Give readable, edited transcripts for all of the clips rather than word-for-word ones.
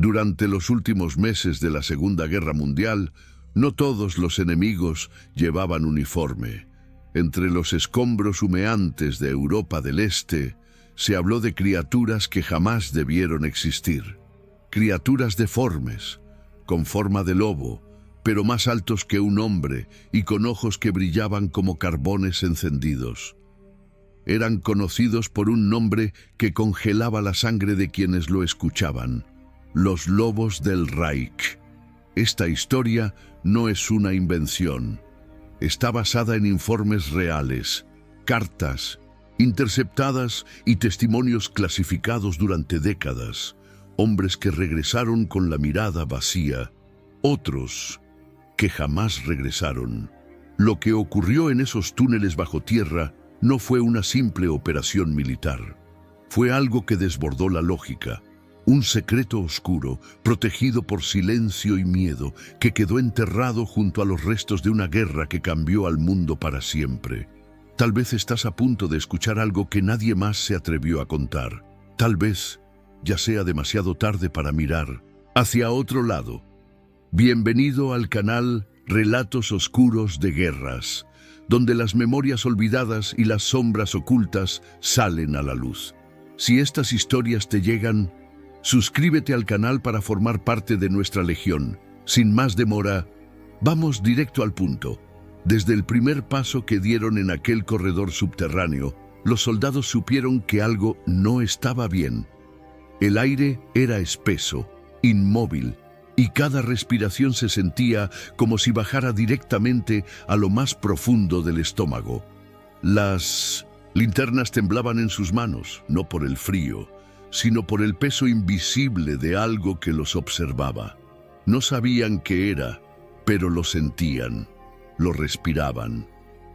Durante los últimos meses de la Segunda Guerra Mundial, no todos los enemigos llevaban uniforme. Entre los escombros humeantes de Europa del Este, se habló de criaturas que jamás debieron existir. Criaturas deformes, con forma de lobo, pero más altos que un hombre y con ojos que brillaban como carbones encendidos. Eran conocidos por un nombre que congelaba la sangre de quienes lo escuchaban: los lobos del Reich. Esta historia no es una invención. Está basada en informes reales, cartas interceptadas y testimonios clasificados durante décadas. Hombres que regresaron con la mirada vacía, otros que jamás regresaron. Lo que ocurrió en esos túneles bajo tierra no fue una simple operación militar. Fue algo que desbordó la lógica. Un secreto oscuro, protegido por silencio y miedo, que quedó enterrado junto a los restos de una guerra que cambió al mundo para siempre. Tal vez estás a punto de escuchar algo que nadie más se atrevió a contar. Tal vez ya sea demasiado tarde para mirar hacia otro lado. Bienvenido al canal Relatos Oscuros de Guerras, donde las memorias olvidadas y las sombras ocultas salen a la luz. Si estas historias te llegan, suscríbete al canal para formar parte de nuestra legión. Sin más demora, vamos directo al punto. Desde el primer paso que dieron en aquel corredor subterráneo, los soldados supieron que algo no estaba bien. El aire era espeso, inmóvil, y cada respiración se sentía como si bajara directamente a lo más profundo del estómago. Las linternas temblaban en sus manos, no por el frío, sino por el peso invisible de algo que los observaba. No sabían qué era, pero lo sentían, lo respiraban.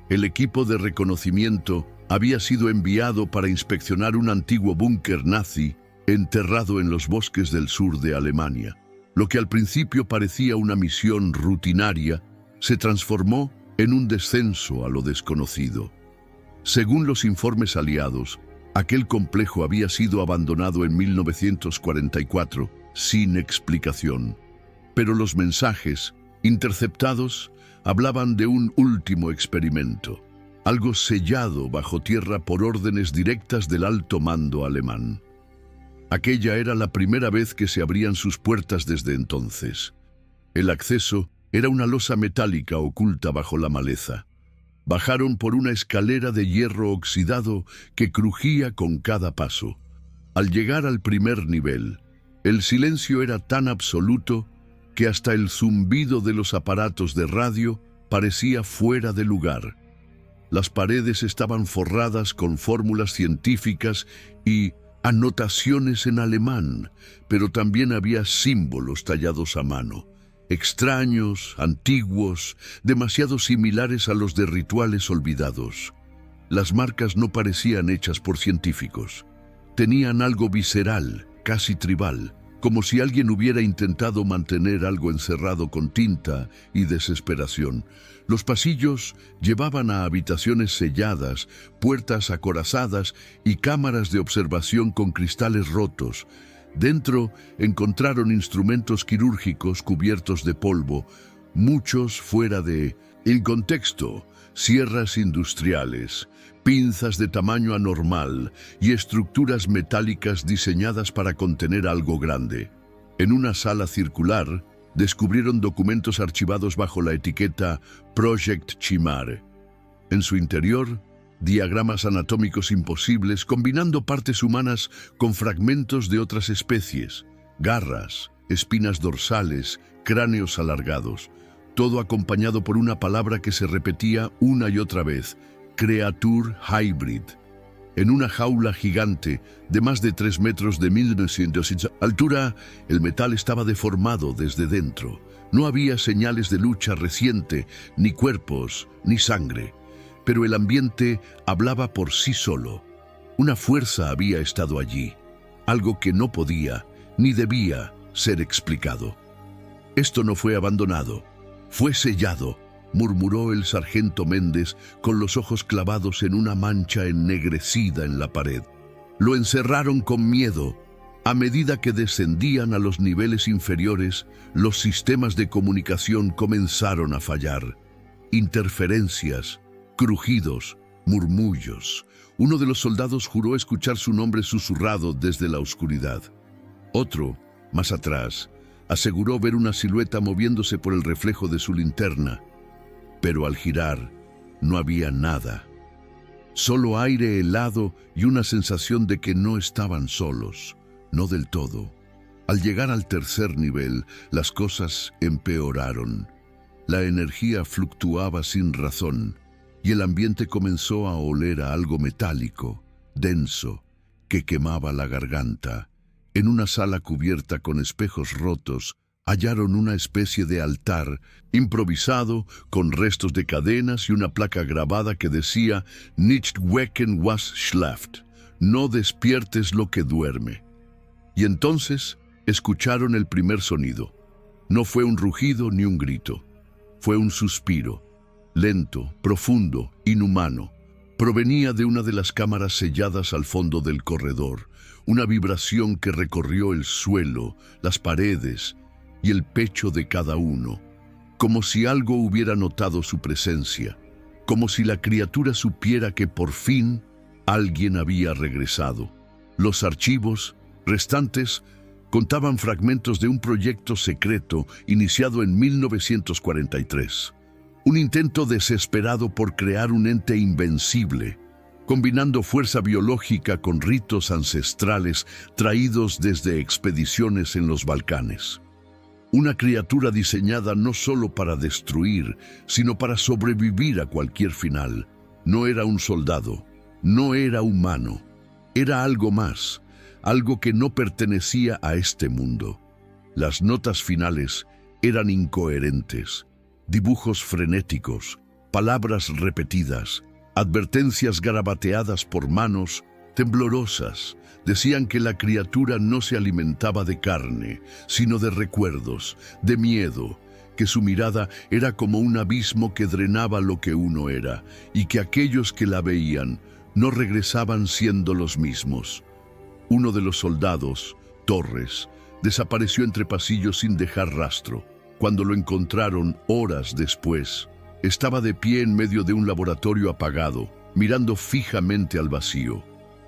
El equipo de reconocimiento había sido enviado para inspeccionar un antiguo búnker nazi enterrado en los bosques del sur de Alemania. Lo que al principio parecía una misión rutinaria, se transformó en un descenso a lo desconocido. Según los informes aliados, aquel complejo había sido abandonado en 1944 sin explicación. Pero los mensajes interceptados hablaban de un último experimento, algo sellado bajo tierra por órdenes directas del alto mando alemán. Aquella era la primera vez que se abrían sus puertas desde entonces. El acceso era una losa metálica oculta bajo la maleza. Bajaron por una escalera de hierro oxidado que crujía con cada paso. Al llegar al primer nivel, el silencio era tan absoluto que hasta el zumbido de los aparatos de radio parecía fuera de lugar. Las paredes estaban forradas con fórmulas científicas y anotaciones en alemán, pero también había símbolos tallados a mano, extraños, antiguos, demasiado similares a los de rituales olvidados. Las marcas no parecían hechas por científicos. Tenían algo visceral, casi tribal, como si alguien hubiera intentado mantener algo encerrado con tinta y desesperación. Los pasillos llevaban a habitaciones selladas, puertas acorazadas y cámaras de observación con cristales rotos. Dentro encontraron instrumentos quirúrgicos cubiertos de polvo, muchos fuera de contexto, sierras industriales, pinzas de tamaño anormal y estructuras metálicas diseñadas para contener algo grande. En una sala circular, descubrieron documentos archivados bajo la etiqueta Project Chimare. En su interior, diagramas anatómicos imposibles combinando partes humanas con fragmentos de otras especies, garras, espinas dorsales, cráneos alargados, todo acompañado por una palabra que se repetía una y otra vez: Creature Hybrid. En una jaula gigante de más de 3 metros de 1900 altura, el metal estaba deformado desde dentro. No había señales de lucha reciente, ni cuerpos, ni sangre. Pero el ambiente hablaba por sí solo. Una fuerza había estado allí, algo que no podía, ni debía, ser explicado. Esto no fue abandonado, fue sellado, murmuró el sargento Méndez con los ojos clavados en una mancha ennegrecida en la pared. Lo encerraron con miedo, A medida que descendían a los niveles inferiores, los sistemas de comunicación comenzaron a fallar. Interferencias, crujidos, murmullos. Uno de los soldados juró escuchar su nombre susurrado desde la oscuridad. Otro, más atrás, aseguró ver una silueta moviéndose por el reflejo de su linterna. Pero al girar, no había nada. Solo aire helado y una sensación de que no estaban solos. No del todo. Al llegar al tercer nivel, las cosas empeoraron. La energía fluctuaba sin razón y el ambiente comenzó a oler a algo metálico, denso, que quemaba la garganta. En una sala cubierta con espejos rotos, hallaron una especie de altar improvisado con restos de cadenas y una placa grabada que decía «Nicht wecken was schläft», «No despiertes lo que duerme». Y entonces escucharon el primer sonido. No fue un rugido ni un grito. Fue un suspiro, lento, profundo, inhumano. Provenía de una de las cámaras selladas al fondo del corredor, una vibración que recorrió el suelo, las paredes y el pecho de cada uno, como si algo hubiera notado su presencia, como si la criatura supiera que por fin alguien había regresado. Los archivos restantes contaban fragmentos de un proyecto secreto iniciado en 1943. Un intento desesperado por crear un ente invencible, combinando fuerza biológica con ritos ancestrales traídos desde expediciones en los Balcanes. Una criatura diseñada no solo para destruir, sino para sobrevivir a cualquier final. No era un soldado, no era humano, era algo más. Algo que no pertenecía a este mundo. Las notas finales eran incoherentes, dibujos frenéticos, palabras repetidas, advertencias garabateadas por manos temblorosas. Decían que la criatura no se alimentaba de carne, sino de recuerdos, de miedo, que su mirada era como un abismo que drenaba lo que uno era, y que aquellos que la veían no regresaban siendo los mismos. Uno de los soldados, Torres, desapareció entre pasillos sin dejar rastro. Cuando lo encontraron horas después, estaba de pie en medio de un laboratorio apagado, mirando fijamente al vacío.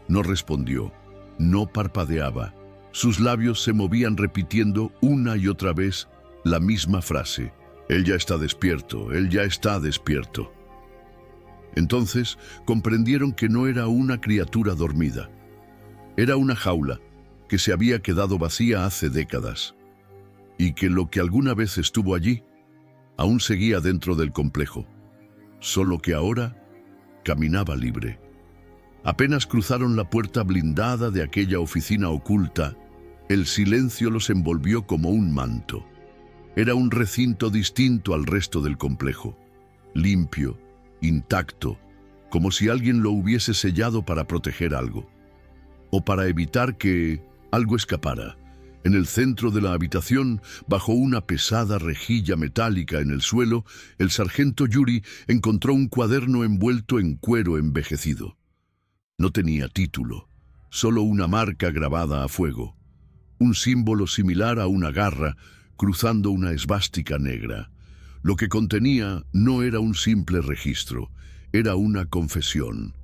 No respondió, no parpadeaba. Sus labios se movían repitiendo una y otra vez la misma frase. Él ya está despierto, él ya está despierto. Entonces comprendieron que no era una criatura dormida. Era una jaula que se había quedado vacía hace décadas y que lo que alguna vez estuvo allí aún seguía dentro del complejo, solo que ahora caminaba libre. Apenas cruzaron la puerta blindada de aquella oficina oculta, el silencio los envolvió como un manto. Era un recinto distinto al resto del complejo, limpio, intacto, como si alguien lo hubiese sellado para proteger algo, o para evitar que algo escapara. En el centro de la habitación, bajo una pesada rejilla metálica en el suelo, el sargento Yuri encontró un cuaderno envuelto en cuero envejecido. No tenía título, solo una marca grabada a fuego, un símbolo similar a una garra cruzando una esvástica negra. Lo que contenía no era un simple registro, era una confesión.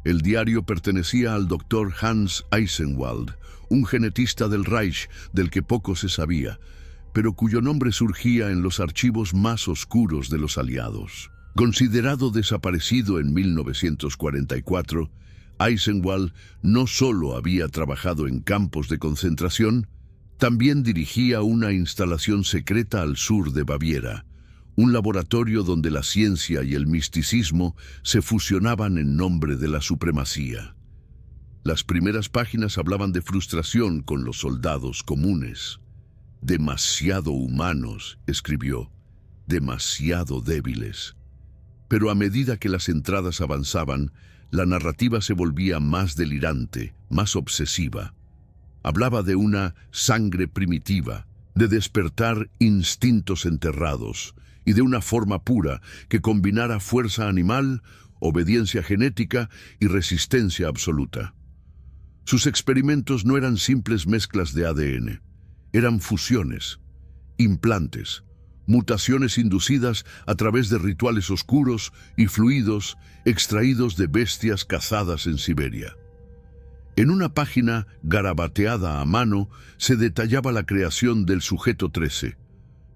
El diario pertenecía al doctor Hans Eisenwald, un genetista del Reich del que poco se sabía, pero cuyo nombre surgía en los archivos más oscuros de los aliados. Considerado desaparecido en 1944, Eisenwald no solo había trabajado en campos de concentración, también dirigía una instalación secreta al sur de Baviera, un laboratorio donde la ciencia y el misticismo se fusionaban en nombre de la supremacía. Las primeras páginas hablaban de frustración con los soldados comunes. Demasiado humanos, escribió, demasiado débiles. Pero a medida que las entradas avanzaban, la narrativa se volvía más delirante, más obsesiva. Hablaba de una sangre primitiva, de despertar instintos enterrados, y de una forma pura que combinara fuerza animal, obediencia genética y resistencia absoluta. Sus experimentos no eran simples mezclas de ADN, eran fusiones, implantes, mutaciones inducidas a través de rituales oscuros y fluidos extraídos de bestias cazadas en Siberia. En una página garabateada a mano se detallaba la creación del sujeto 13,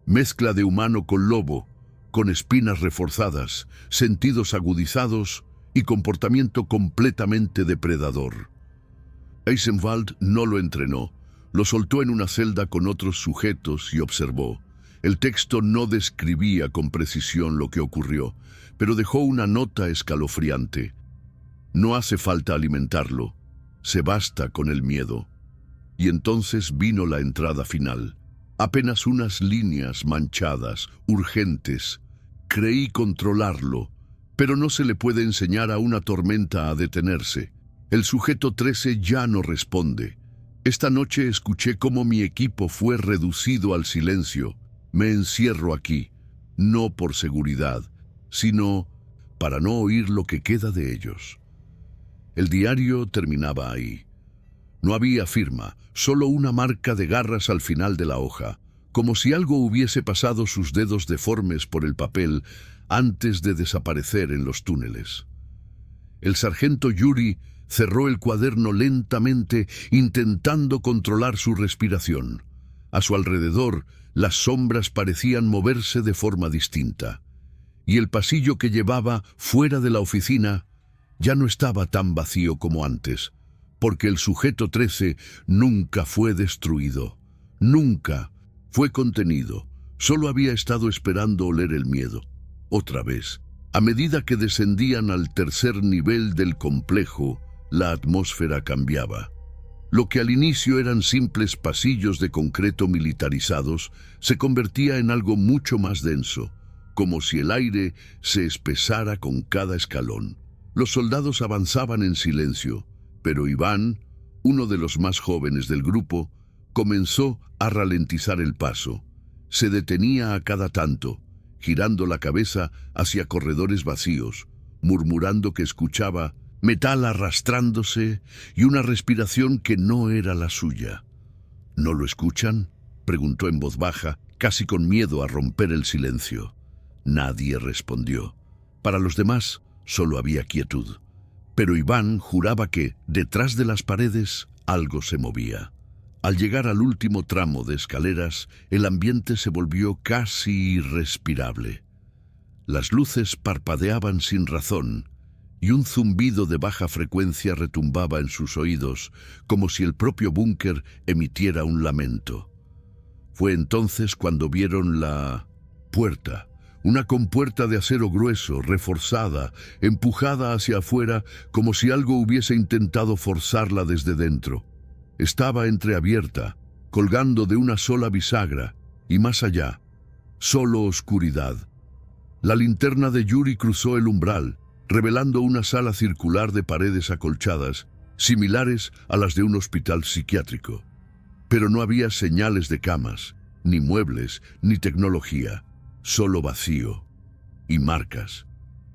mezcla de humano con lobo, con espinas reforzadas, sentidos agudizados y comportamiento completamente depredador. Eisenwald no lo entrenó, lo soltó en una celda con otros sujetos y observó. El texto no describía con precisión lo que ocurrió, pero dejó una nota escalofriante. No hace falta alimentarlo, se basta con el miedo. Y entonces vino la entrada final. Apenas unas líneas manchadas, urgentes. Creí controlarlo, pero no se le puede enseñar a una tormenta a detenerse. El sujeto 13 ya no responde. Esta noche escuché cómo mi equipo fue reducido al silencio. Me encierro aquí, no por seguridad, sino para no oír lo que queda de ellos. El diario terminaba ahí. No había firma, solo una marca de garras al final de la hoja, como si algo hubiese pasado sus dedos deformes por el papel antes de desaparecer en los túneles. El sargento Yuri cerró el cuaderno lentamente, intentando controlar su respiración. A su alrededor, las sombras parecían moverse de forma distinta, y el pasillo que llevaba fuera de la oficina ya no estaba tan vacío como antes, porque el sujeto 13 nunca fue destruido, nunca fue contenido, solo había estado esperando oler el miedo. Otra vez, a medida que descendían al tercer nivel del complejo, la atmósfera cambiaba. Lo que al inicio eran simples pasillos de concreto militarizados se convertía en algo mucho más denso, como si el aire se espesara con cada escalón. Los soldados avanzaban en silencio, pero Iván, uno de los más jóvenes del grupo, comenzó a ralentizar el paso. Se detenía a cada tanto, girando la cabeza hacia corredores vacíos, murmurando que escuchaba metal arrastrándose y una respiración que no era la suya. ¿No lo escuchan?, preguntó en voz baja, casi con miedo a romper el silencio. Nadie respondió. Para los demás solo había quietud. Pero Iván juraba que, detrás de las paredes, algo se movía. Al llegar al último tramo de escaleras, el ambiente se volvió casi irrespirable. Las luces parpadeaban sin razón, y un zumbido de baja frecuencia retumbaba en sus oídos, como si el propio búnker emitiera un lamento. Fue entonces cuando vieron la puerta, una compuerta de acero grueso, reforzada, empujada hacia afuera, como si algo hubiese intentado forzarla desde dentro. Estaba entreabierta, colgando de una sola bisagra, y más allá, solo oscuridad. La linterna de Yuri cruzó el umbral, revelando una sala circular de paredes acolchadas, similares a las de un hospital psiquiátrico. Pero no había señales de camas, ni muebles, ni tecnología, solo vacío. Y marcas,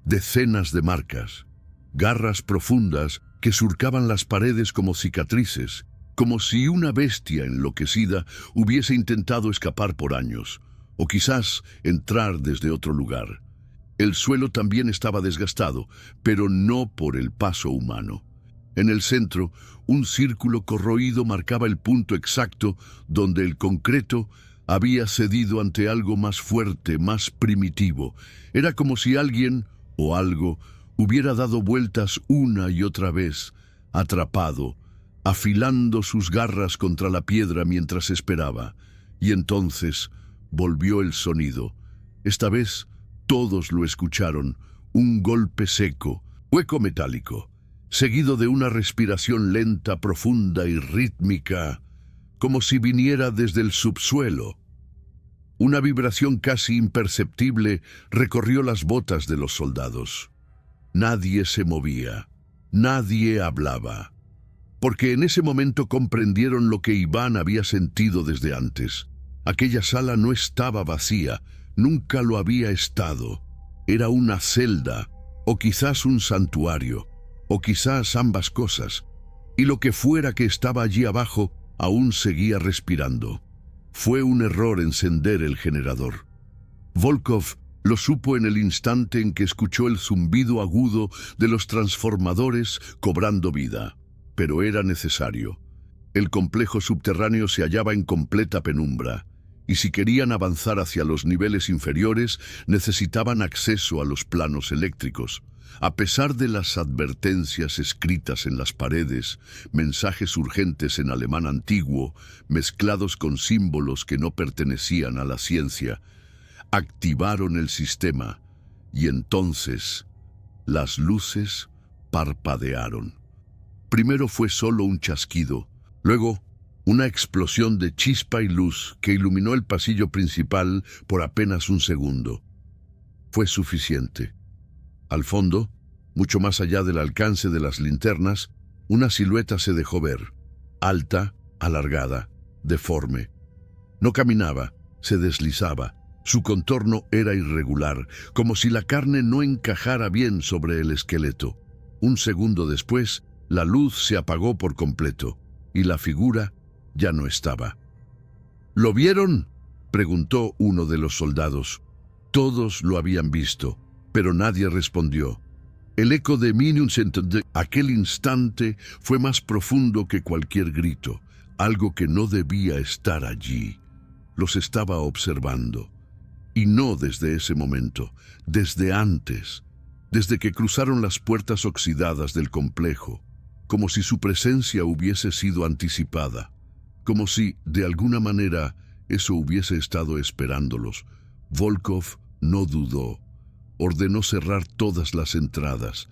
decenas de marcas, garras profundas que surcaban las paredes como cicatrices, como si una bestia enloquecida hubiese intentado escapar por años, o quizás entrar desde otro lugar. El suelo también estaba desgastado, pero no por el paso humano. En el centro, un círculo corroído marcaba el punto exacto donde el concreto había cedido ante algo más fuerte, más primitivo. Era como si alguien o algo hubiera dado vueltas una y otra vez, atrapado, afilando sus garras contra la piedra mientras esperaba. Y entonces volvió el sonido. Esta vez todos lo escucharon, un golpe seco, hueco metálico, seguido de una respiración lenta, profunda y rítmica, como si viniera desde el subsuelo. Una vibración casi imperceptible recorrió las botas de los soldados. Nadie se movía, nadie hablaba, porque en ese momento comprendieron lo que Iván había sentido desde antes. Aquella sala no estaba vacía, nunca lo había estado. Era una celda, o quizás un santuario, o quizás ambas cosas. y lo que fuera que estaba allí abajo aún seguía respirando. Fue un error encender el generador. Volkov lo supo en el instante en que escuchó el zumbido agudo de los transformadores cobrando vida, pero era necesario. El complejo subterráneo se hallaba en completa penumbra, y si querían avanzar hacia los niveles inferiores, necesitaban acceso a los planos eléctricos. A pesar de las advertencias escritas en las paredes, mensajes urgentes en alemán antiguo, mezclados con símbolos que no pertenecían a la ciencia, activaron el sistema, y entonces las luces parpadearon. Primero fue solo un chasquido, luego una explosión de chispa y luz que iluminó el pasillo principal por apenas un segundo. Fue suficiente. Al fondo, mucho más allá del alcance de las linternas, una silueta se dejó ver, alta, alargada, deforme. No caminaba, se deslizaba. Su contorno era irregular, como si la carne no encajara bien sobre el esqueleto. Un segundo después, la luz se apagó por completo, y la figura ya no estaba. ¿Lo vieron?, preguntó uno de los soldados. Todos lo habían visto, pero nadie respondió. El eco de de aquel instante fue más profundo que cualquier grito, algo que no debía estar allí. Los estaba observando. Y no desde ese momento, desde antes, desde que cruzaron las puertas oxidadas del complejo, como si su presencia hubiese sido anticipada, como si, de alguna manera, eso hubiese estado esperándolos. Volkov no dudó. Ordenó cerrar todas las entradas,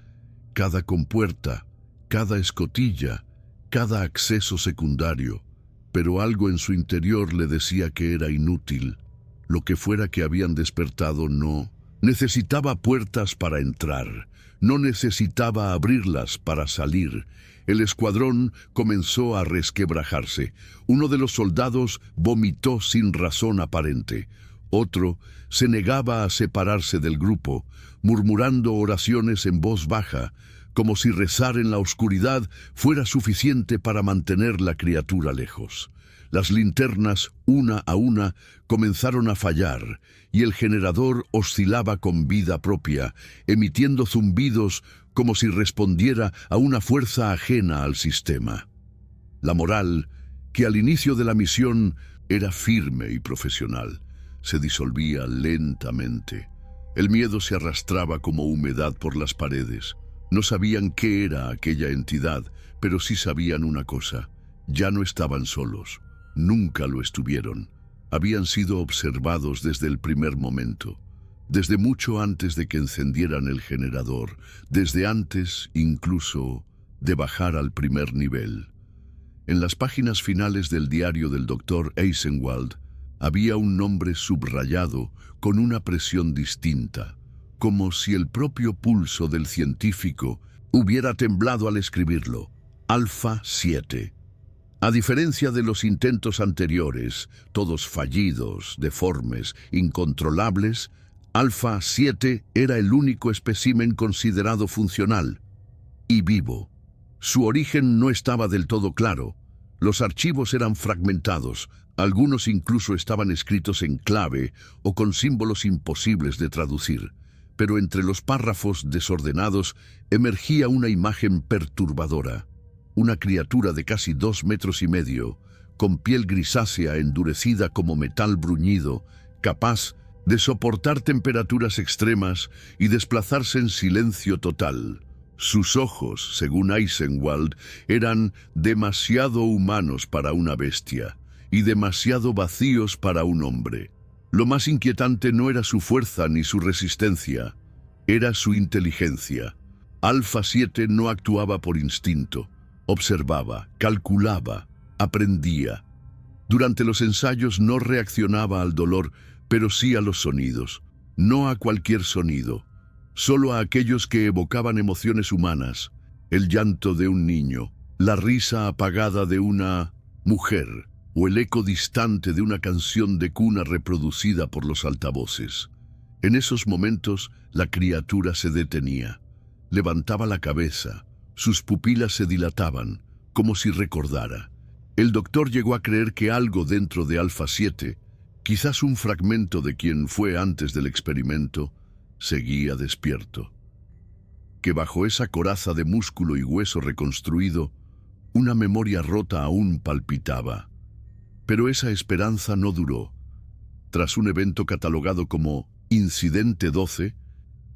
cada compuerta, cada escotilla, cada acceso secundario, pero algo en su interior le decía que era inútil. Lo que fuera que habían despertado no necesitaba puertas para entrar, no necesitaba abrirlas para salir. El escuadrón comenzó a resquebrajarse. Uno de los soldados vomitó sin razón aparente. Otro se negaba a separarse del grupo, murmurando oraciones en voz baja, como si rezar en la oscuridad fuera suficiente para mantener la criatura lejos. Las linternas, una a una, comenzaron a fallar, y el generador oscilaba con vida propia, emitiendo zumbidos como si respondiera a una fuerza ajena al sistema. La moral, que al inicio de la misión era firme y profesional, se disolvía lentamente. El miedo se arrastraba como humedad por las paredes. No sabían qué era aquella entidad, pero sí sabían una cosa: ya no estaban solos. Nunca lo estuvieron. Habían sido observados desde el primer momento, desde mucho antes de que encendieran el generador, desde antes, incluso, de bajar al primer nivel. En las páginas finales del diario del Dr. Eisenwald había un nombre subrayado con una presión distinta, como si el propio pulso del científico hubiera temblado al escribirlo: Alfa 7. A diferencia de los intentos anteriores, todos fallidos, deformes, incontrolables, Alfa 7 era el único espécimen considerado funcional y vivo. Su origen no estaba del todo claro. Los archivos eran fragmentados, algunos incluso estaban escritos en clave o con símbolos imposibles de traducir, pero entre los párrafos desordenados emergía una imagen perturbadora. Una criatura de casi 2,5 metros, con piel grisácea endurecida como metal bruñido, capaz de soportar temperaturas extremas y desplazarse en silencio total. Sus ojos, según Eisenwald, eran demasiado humanos para una bestia y demasiado vacíos para un hombre. Lo más inquietante no era su fuerza ni su resistencia, era su inteligencia. Alfa 7 no actuaba por instinto. Observaba, calculaba, aprendía. Durante los ensayos no reaccionaba al dolor, pero sí a los sonidos. No a cualquier sonido, solo a aquellos que evocaban emociones humanas: el llanto de un niño, la risa apagada de una mujer, o el eco distante de una canción de cuna reproducida por los altavoces. En esos momentos, la criatura se detenía, levantaba la cabeza. Sus pupilas se dilataban, como si recordara. El doctor llegó a creer que algo dentro de Alfa 7, quizás un fragmento de quien fue antes del experimento, seguía despierto. Que bajo esa coraza de músculo y hueso reconstruido, una memoria rota aún palpitaba. Pero esa esperanza no duró. Tras un evento catalogado como Incidente 12,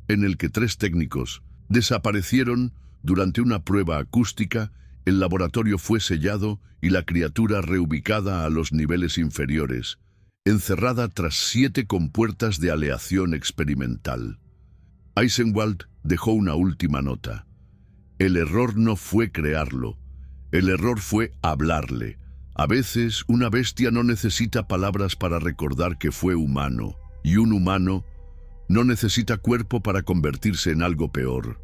en el que 3 técnicos desaparecieron durante una prueba acústica, el laboratorio fue sellado y la criatura reubicada a los niveles inferiores, encerrada tras 7 compuertas de aleación experimental. Eisenwald dejó una última nota. El error no fue crearlo, el error fue hablarle. A veces una bestia no necesita palabras para recordar que fue humano, y un humano no necesita cuerpo para convertirse en algo peor.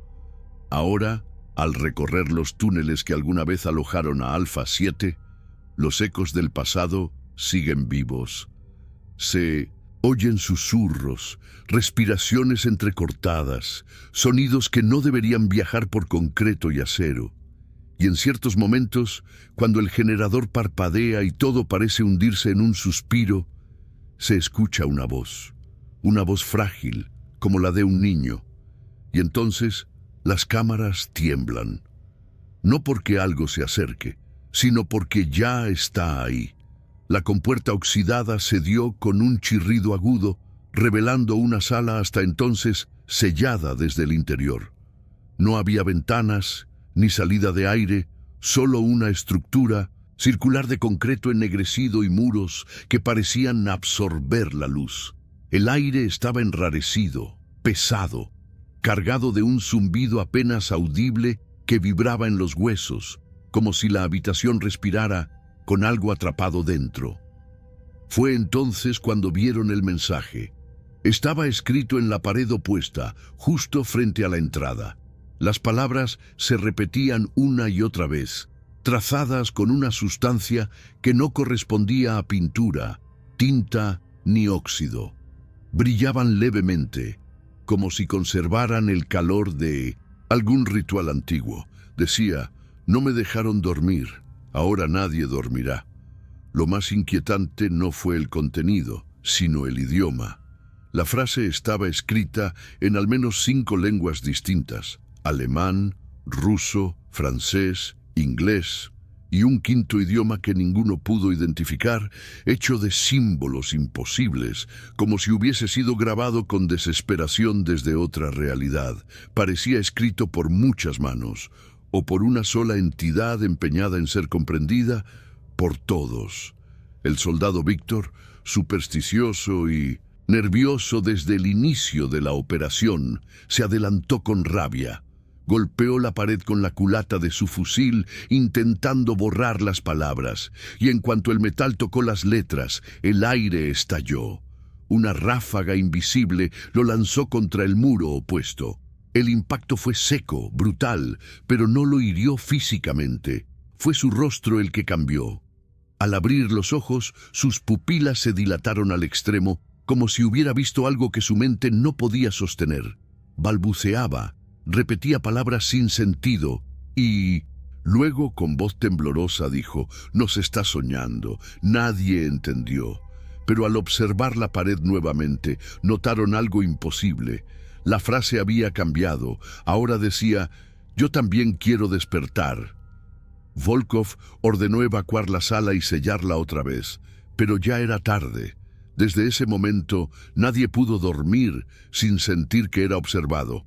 Ahora, al recorrer los túneles que alguna vez alojaron a Alfa 7, los ecos del pasado siguen vivos. Se oyen susurros, respiraciones entrecortadas, sonidos que no deberían viajar por concreto y acero. Y en ciertos momentos, cuando el generador parpadea y todo parece hundirse en un suspiro, se escucha una voz frágil, como la de un niño. Y entonces las cámaras tiemblan. No porque algo se acerque, sino porque ya está ahí. La compuerta oxidada cedió con un chirrido agudo, revelando una sala hasta entonces sellada desde el interior. No había ventanas, ni salida de aire, solo una estructura circular de concreto ennegrecido y muros que parecían absorber la luz. El aire estaba enrarecido, pesado, cargado de un zumbido apenas audible que vibraba en los huesos, como si la habitación respirara con algo atrapado dentro. Fue entonces cuando vieron el mensaje. Estaba escrito en la pared opuesta, justo frente a la entrada. Las palabras se repetían una y otra vez, trazadas con una sustancia que no correspondía a pintura, tinta ni óxido. Brillaban levemente, como si conservaran el calor de algún ritual antiguo. Decía: no me dejaron dormir, ahora nadie dormirá. Lo más inquietante no fue el contenido, sino el idioma. La frase estaba escrita en al menos 5 lenguas distintas: alemán, ruso, francés, inglés y un quinto idioma que ninguno pudo identificar, hecho de símbolos imposibles, como si hubiese sido grabado con desesperación desde otra realidad. Parecía escrito por muchas manos, o por una sola entidad empeñada en ser comprendida por todos. El soldado Víctor, supersticioso y nervioso desde el inicio de la operación, se adelantó con rabia. Golpeó la pared con la culata de su fusil, intentando borrar las palabras, y en cuanto el metal tocó las letras, el aire estalló. Una ráfaga invisible lo lanzó contra el muro opuesto. El impacto fue seco, brutal, pero no lo hirió físicamente. Fue su rostro el que cambió. Al abrir los ojos, sus pupilas se dilataron al extremo, como si hubiera visto algo que su mente no podía sostener. Balbuceaba, repetía palabras sin sentido y luego con voz temblorosa dijo: «Nos está soñando». Nadie entendió, pero al observar la pared nuevamente notaron algo imposible. La frase había cambiado. Ahora decía: «Yo también quiero despertar». Volkov ordenó evacuar la sala y sellarla otra vez, pero ya era tarde. Desde ese momento nadie pudo dormir sin sentir que era observado.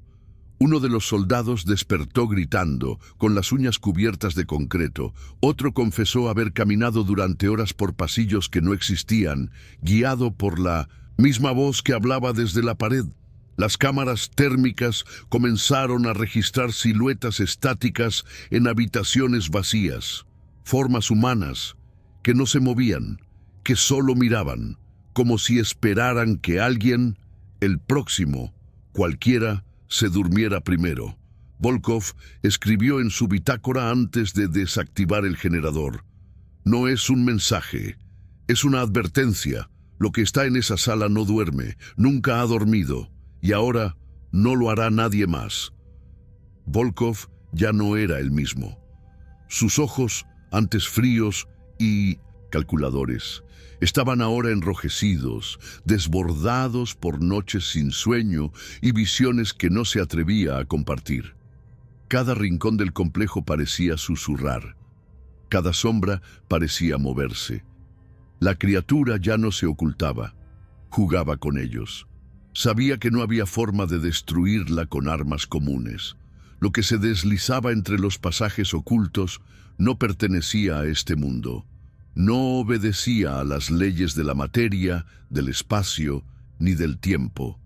Uno de los soldados despertó gritando, con las uñas cubiertas de concreto. Otro confesó haber caminado durante horas por pasillos que no existían, guiado por la misma voz que hablaba desde la pared. Las cámaras térmicas comenzaron a registrar siluetas estáticas en habitaciones vacías, formas humanas que no se movían, que solo miraban, como si esperaran que alguien, el próximo, cualquiera, se durmiera primero. Volkov escribió en su bitácora antes de desactivar el generador: «No es un mensaje, es una advertencia. Lo que está en esa sala no duerme, nunca ha dormido, y ahora no lo hará nadie más». Volkov ya no era el mismo. Sus ojos, antes fríos y calculadores, estaban ahora enrojecidos, desbordados por noches sin sueño y visiones que no se atrevía a compartir. Cada rincón del complejo parecía susurrar. Cada sombra parecía moverse. La criatura ya no se ocultaba. Jugaba con ellos. Sabía que no había forma de destruirla con armas comunes. Lo que se deslizaba entre los pasajes ocultos no pertenecía a este mundo. No obedecía a las leyes de la materia, del espacio, ni del tiempo.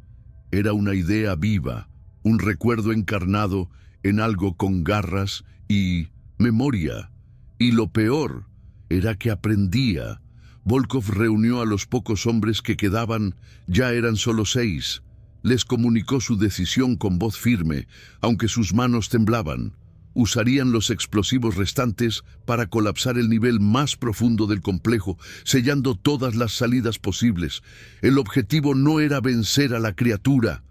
Era una idea viva, un recuerdo encarnado en algo con garras y memoria. Y lo peor era que aprendía. Volkov reunió a los pocos hombres que quedaban, ya eran solo 6. Les comunicó su decisión con voz firme, aunque sus manos temblaban. Usarían los explosivos restantes para colapsar el nivel más profundo del complejo, sellando todas las salidas posibles. El objetivo no era vencer a la criatura,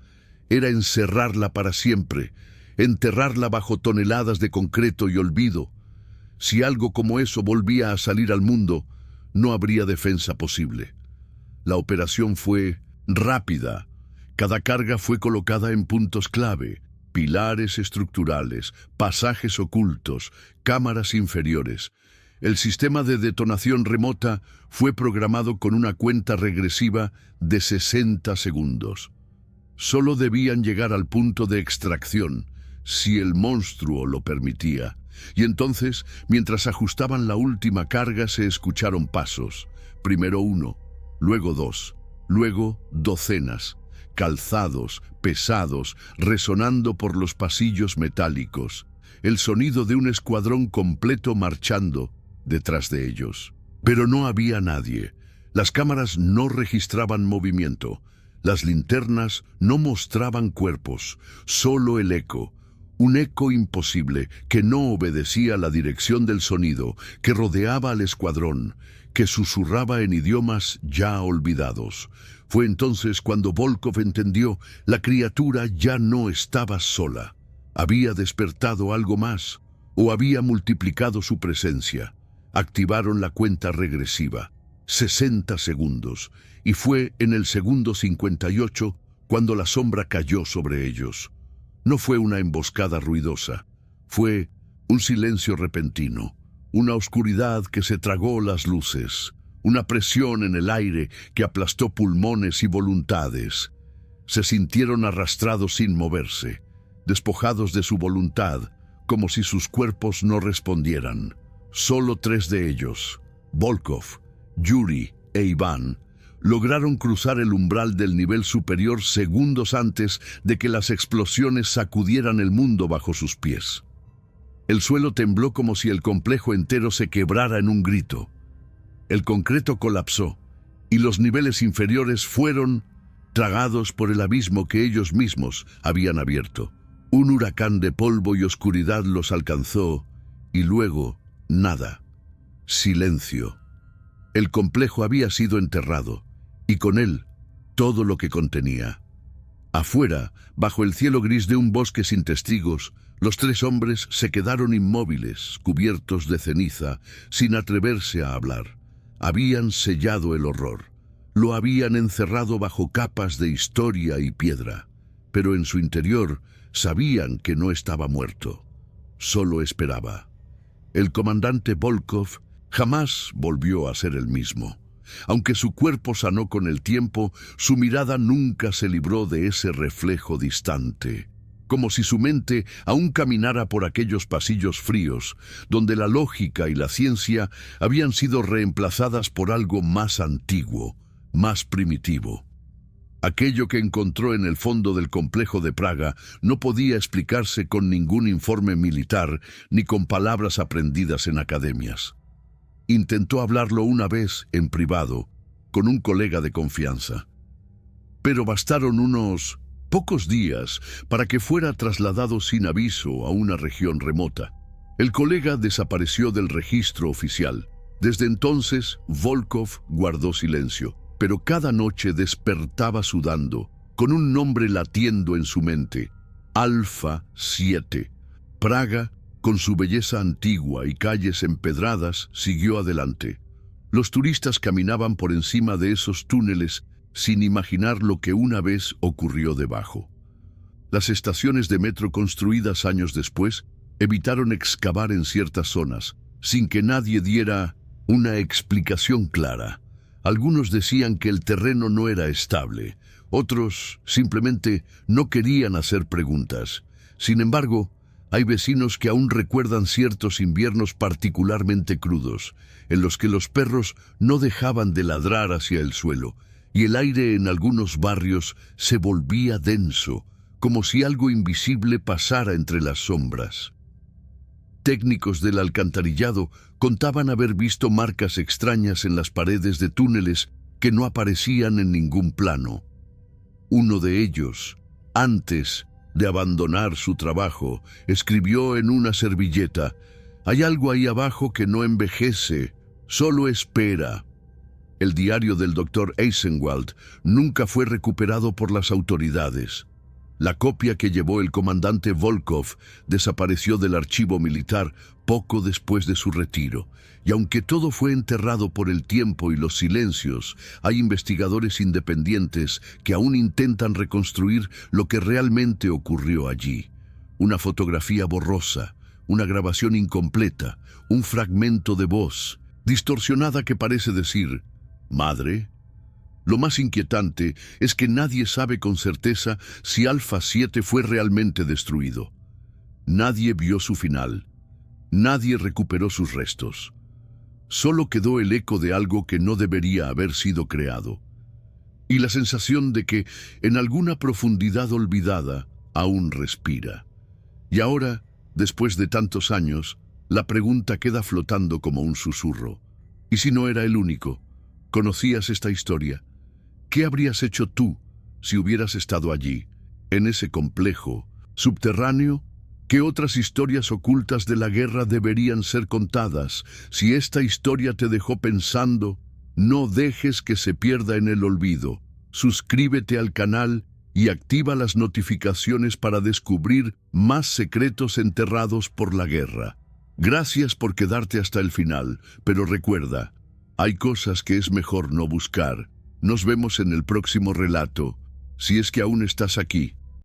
era encerrarla para siempre, enterrarla bajo toneladas de concreto y olvido. Si algo como eso volvía a salir al mundo, no habría defensa posible. La operación fue rápida. Cada carga fue colocada en puntos clave, pilares estructurales, pasajes ocultos, cámaras inferiores. El sistema de detonación remota fue programado con una cuenta regresiva de 60 segundos. Solo debían llegar al punto de extracción, si el monstruo lo permitía. Y entonces, mientras ajustaban la última carga, se escucharon pasos. Primero 1, luego 2, luego docenas, calzados, pesados, resonando por los pasillos metálicos. El sonido de un escuadrón completo marchando detrás de ellos. Pero no había nadie. Las cámaras no registraban movimiento. Las linternas no mostraban cuerpos, solo el eco. Un eco imposible que no obedecía a la dirección del sonido, que rodeaba al escuadrón, que susurraba en idiomas ya olvidados. Fue entonces cuando Volkov entendió: la criatura ya no estaba sola. Había despertado algo más, o había multiplicado su presencia. Activaron la cuenta regresiva. 60 segundos, y fue en el segundo 58 cuando la sombra cayó sobre ellos. No fue una emboscada ruidosa, fue un silencio repentino, una oscuridad que se tragó las luces, una presión en el aire que aplastó pulmones y voluntades. Se sintieron arrastrados sin moverse, despojados de su voluntad, como si sus cuerpos no respondieran. Solo 3 de ellos, Volkov, Yuri e Iván, lograron cruzar el umbral del nivel superior segundos antes de que las explosiones sacudieran el mundo bajo sus pies. El suelo tembló como si el complejo entero se quebrara en un grito. El concreto colapsó y los niveles inferiores fueron tragados por el abismo que ellos mismos habían abierto. Un huracán de polvo y oscuridad los alcanzó y luego nada. Silencio. El complejo había sido enterrado, y con él todo lo que contenía. Afuera, bajo el cielo gris de un bosque sin testigos, los 3 hombres se quedaron inmóviles, cubiertos de ceniza, sin atreverse a hablar. Habían sellado el horror. Lo habían encerrado bajo capas de historia y piedra. Pero en su interior sabían que no estaba muerto. Solo esperaba. El comandante Volkov jamás volvió a ser el mismo. Aunque su cuerpo sanó con el tiempo, su mirada nunca se libró de ese reflejo distante, como si su mente aún caminara por aquellos pasillos fríos, donde la lógica y la ciencia habían sido reemplazadas por algo más antiguo, más primitivo. Aquello que encontró en el fondo del complejo de Praga no podía explicarse con ningún informe militar ni con palabras aprendidas en academias. Intentó hablarlo una vez en privado, con un colega de confianza. Pero bastaron unos pocos días para que fuera trasladado sin aviso a una región remota. El colega desapareció del registro oficial. Desde entonces, Volkov guardó silencio, pero cada noche despertaba sudando, con un nombre latiendo en su mente: Alfa 7, Praga con su belleza antigua y calles empedradas, siguió adelante. Los turistas caminaban por encima de esos túneles sin imaginar lo que una vez ocurrió debajo. Las estaciones de metro construidas años después evitaron excavar en ciertas zonas, sin que nadie diera una explicación clara. Algunos decían que el terreno no era estable, otros simplemente no querían hacer preguntas. Sin embargo, hay vecinos que aún recuerdan ciertos inviernos particularmente crudos, en los que los perros no dejaban de ladrar hacia el suelo, y el aire en algunos barrios se volvía denso, como si algo invisible pasara entre las sombras. Técnicos del alcantarillado contaban haber visto marcas extrañas en las paredes de túneles que no aparecían en ningún plano. Uno de ellos, antes de abandonar su trabajo, escribió en una servilleta: «Hay algo ahí abajo que no envejece, solo espera». El diario del Dr. Eisenwald nunca fue recuperado por las autoridades. La copia que llevó el comandante Volkov desapareció del archivo militar poco después de su retiro, y aunque todo fue enterrado por el tiempo y los silencios, hay investigadores independientes que aún intentan reconstruir lo que realmente ocurrió allí. Una fotografía borrosa, una grabación incompleta, un fragmento de voz distorsionada que parece decir: «Madre». Lo más inquietante es que nadie sabe con certeza si Alpha 7 fue realmente destruido. Nadie vio su final. Nadie recuperó sus restos. Solo quedó el eco de algo que no debería haber sido creado. Y la sensación de que, en alguna profundidad olvidada, aún respira. Y ahora, después de tantos años, la pregunta queda flotando como un susurro. ¿Y si no era el único? ¿Conocías esta historia? ¿Qué habrías hecho tú si hubieras estado allí, en ese complejo subterráneo? ¿Qué otras historias ocultas de la guerra deberían ser contadas? Si esta historia te dejó pensando, no dejes que se pierda en el olvido. Suscríbete al canal y activa las notificaciones para descubrir más secretos enterrados por la guerra. Gracias por quedarte hasta el final, pero recuerda, hay cosas que es mejor no buscar. Nos vemos en el próximo relato, si es que aún estás aquí.